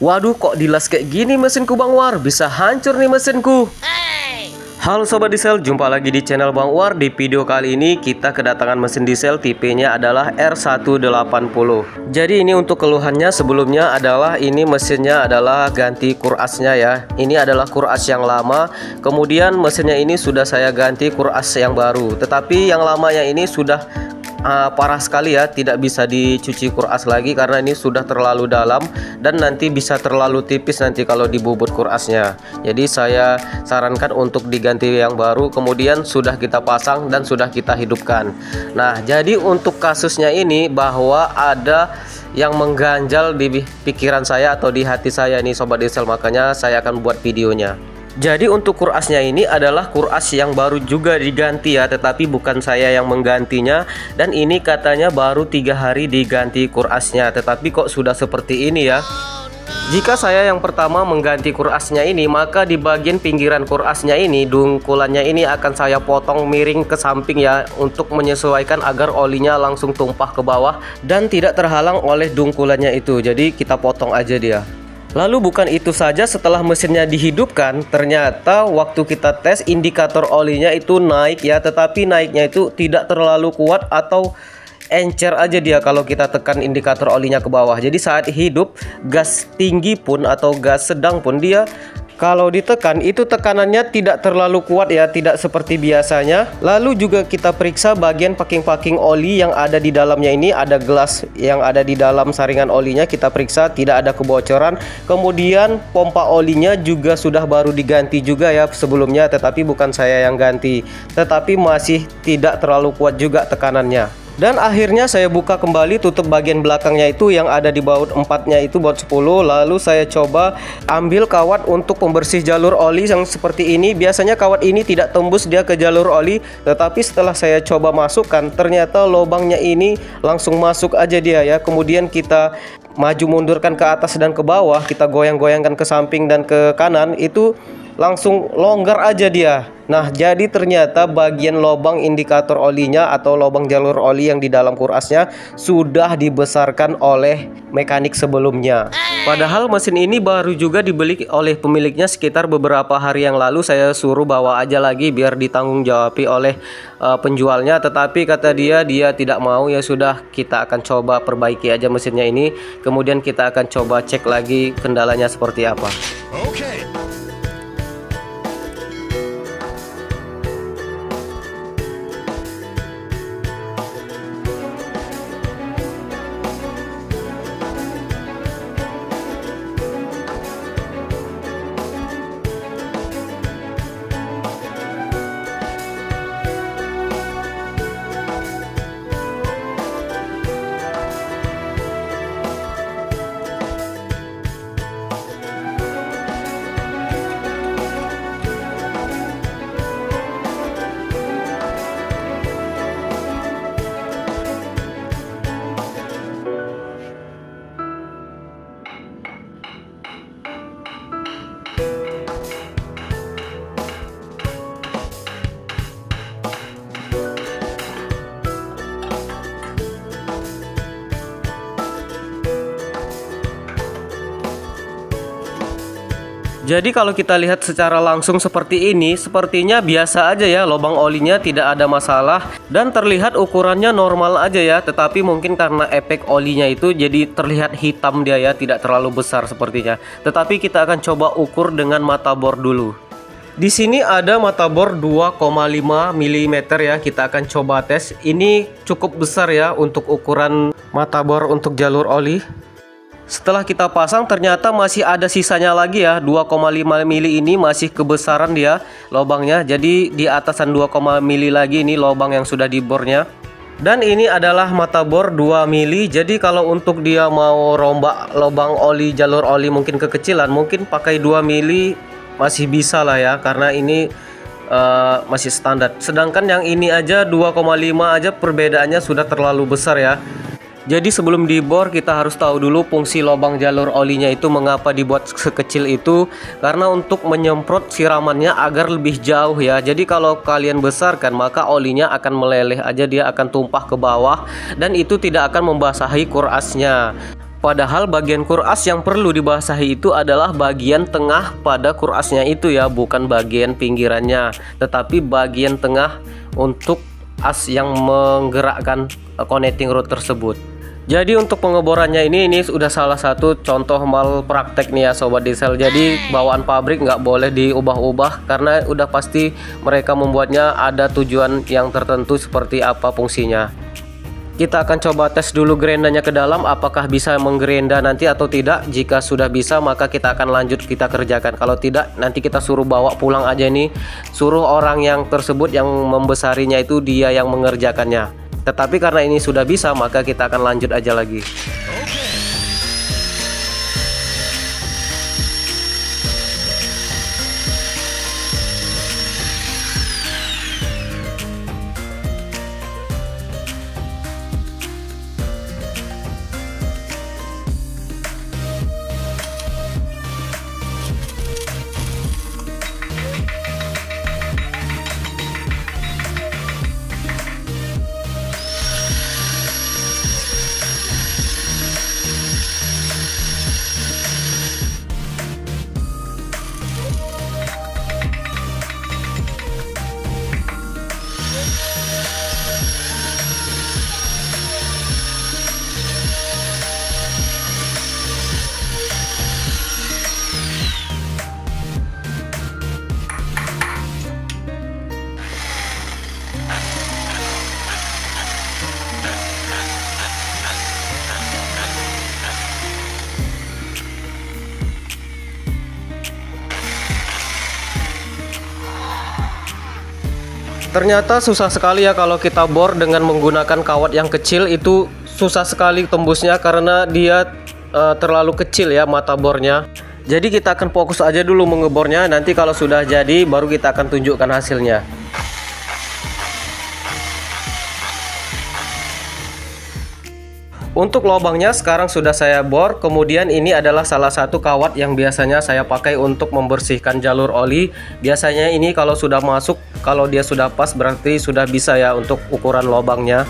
Waduh, kok dilas kayak gini mesinku Bang War? Bisa hancur nih mesinku. Halo Sobat Diesel, jumpa lagi di channel Bang War. Di video kali ini kita kedatangan mesin diesel, tipenya adalah R180. Jadi ini untuk keluhannya sebelumnya adalah ini mesinnya adalah ganti kurasnya ya. Ini adalah kuras yang lama, kemudian mesinnya ini sudah saya ganti kuras yang baru. Tetapi yang lamanya ini sudah parah sekali ya, tidak bisa dicuci kuras lagi karena ini sudah terlalu dalam dan nanti bisa terlalu tipis nanti kalau dibubut kurasnya. Jadi saya sarankan untuk diganti yang baru, kemudian sudah kita pasang dan sudah kita hidupkan. Nah, jadi untuk kasusnya ini bahwa ada yang mengganjal di pikiran saya atau di hati saya nih Sobat Diesel, makanya saya akan buat videonya. Jadi untuk kurasnya ini adalah kuras yang baru juga diganti ya, tetapi bukan saya yang menggantinya. Dan ini katanya baru 3 hari diganti kurasnya, tetapi kok sudah seperti ini ya. Jika saya yang pertama mengganti kurasnya ini, maka di bagian pinggiran kurasnya ini, dungkulannya ini akan saya potong miring ke samping ya, untuk menyesuaikan agar olinya langsung tumpah ke bawah dan tidak terhalang oleh dungkulannya itu. Jadi kita potong aja dia. Lalu bukan itu saja, setelah mesinnya dihidupkan, ternyata waktu kita tes indikator olinya itu naik ya, tetapi naiknya itu tidak terlalu kuat atau encer aja dia kalau kita tekan indikator olinya ke bawah. Jadi saat hidup, gas tinggi pun atau gas sedang pun dia kalau ditekan itu tekanannya tidak terlalu kuat ya, tidak seperti biasanya. Lalu juga kita periksa bagian packing oli yang ada di dalamnya ini, ada gelas yang ada di dalam saringan olinya, kita periksa tidak ada kebocoran. Kemudian pompa olinya juga sudah baru diganti juga ya sebelumnya, tetapi bukan saya yang ganti. Tetapi masih tidak terlalu kuat juga tekanannya. Dan akhirnya saya buka kembali, tutup bagian belakangnya itu yang ada di baut 4-nya itu, baut 10. Lalu saya coba ambil kawat untuk pembersih jalur oli yang seperti ini. Biasanya kawat ini tidak tembus dia ke jalur oli, tetapi setelah saya coba masukkan, ternyata lubangnya ini langsung masuk aja dia ya. Kemudian kita maju mundurkan ke atas dan ke bawah, kita goyang-goyangkan ke samping dan ke kanan, itu langsung longgar aja dia. Nah, jadi ternyata bagian lubang indikator olinya atau lubang jalur oli yang di dalam kurasnya sudah dibesarkan oleh mekanik sebelumnya. Padahal mesin ini baru juga dibeli oleh pemiliknya sekitar beberapa hari yang lalu. Saya suruh bawa aja lagi biar ditanggung jawabi oleh penjualnya, tetapi kata dia tidak mau. Ya sudah, kita akan coba perbaiki aja mesinnya ini, kemudian kita akan coba cek lagi kendalanya seperti apa. Oke. Jadi kalau kita lihat secara langsung seperti ini, sepertinya biasa aja ya, lubang olinya tidak ada masalah dan terlihat ukurannya normal aja ya. Tetapi mungkin karena efek olinya itu jadi terlihat hitam dia ya, tidak terlalu besar sepertinya. Tetapi kita akan coba ukur dengan mata bor dulu. Di sini ada mata bor 2,5 mm ya, kita akan coba tes. Ini cukup besar ya untuk ukuran mata bor untuk jalur oli. Setelah kita pasang ternyata masih ada sisanya lagi ya, 2,5 mili ini masih kebesaran dia lubangnya. Jadi di atasan 2, mili lagi ini lubang yang sudah dibornya. Dan ini adalah mata bor 2 mili. Jadi kalau untuk dia mau rombak lubang oli jalur oli mungkin kekecilan, mungkin pakai 2 mili masih bisa lah ya, karena ini masih standar. Sedangkan yang ini aja 2,5 aja perbedaannya sudah terlalu besar ya. Jadi sebelum dibor kita harus tahu dulu fungsi lubang jalur olinya itu mengapa dibuat sekecil itu. Karena untuk menyemprot siramannya agar lebih jauh ya. Jadi kalau kalian besarkan maka olinya akan meleleh aja, dia akan tumpah ke bawah dan itu tidak akan membasahi kurasnya. Padahal bagian kuras yang perlu dibasahi itu adalah bagian tengah pada kurasnya itu ya, bukan bagian pinggirannya, tetapi bagian tengah untuk as yang menggerakkan connecting rod tersebut. Jadi untuk pengeborannya ini sudah salah satu contoh malpraktek nih ya sobat diesel. Jadi bawaan pabrik nggak boleh diubah-ubah karena udah pasti mereka membuatnya ada tujuan yang tertentu seperti apa fungsinya. Kita akan coba tes dulu gerendanya ke dalam, apakah bisa menggerenda nanti atau tidak. Jika sudah bisa maka kita akan lanjut kita kerjakan. Kalau tidak nanti kita suruh bawa pulang aja nih. Suruh orang yang tersebut yang membesarinya itu dia yang mengerjakannya. Tetapi karena ini sudah bisa maka kita akan lanjut aja lagi. Ternyata susah sekali ya kalau kita bor dengan menggunakan kawat yang kecil, itu susah sekali tembusnya karena dia terlalu kecil ya mata bornya. Jadi kita akan fokus aja dulu mengebornya, nanti kalau sudah jadi baru kita akan tunjukkan hasilnya. Untuk lubangnya sekarang sudah saya bor. Kemudian ini adalah salah satu kawat yang biasanya saya pakai untuk membersihkan jalur oli. Biasanya ini kalau sudah masuk, kalau dia sudah pas berarti sudah bisa ya untuk ukuran lubangnya.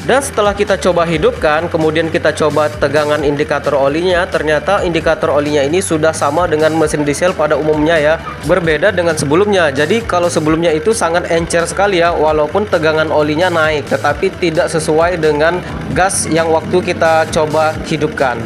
Dan setelah kita coba hidupkan, kemudian kita coba tegangan indikator olinya, ternyata indikator olinya ini sudah sama dengan mesin diesel pada umumnya ya. Berbeda dengan sebelumnya. Jadi kalau sebelumnya itu sangat encer sekali ya, walaupun tegangan olinya naik, tetapi tidak sesuai dengan gas yang waktu kita coba hidupkan.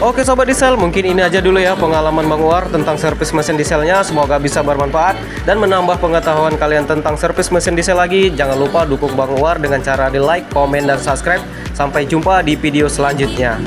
Oke sobat diesel, mungkin ini aja dulu ya pengalaman Bang Uwar tentang servis mesin dieselnya. Semoga bisa bermanfaat dan menambah pengetahuan kalian tentang servis mesin diesel lagi. Jangan lupa dukung Bang Uwar dengan cara di like, komen, dan subscribe. Sampai jumpa di video selanjutnya.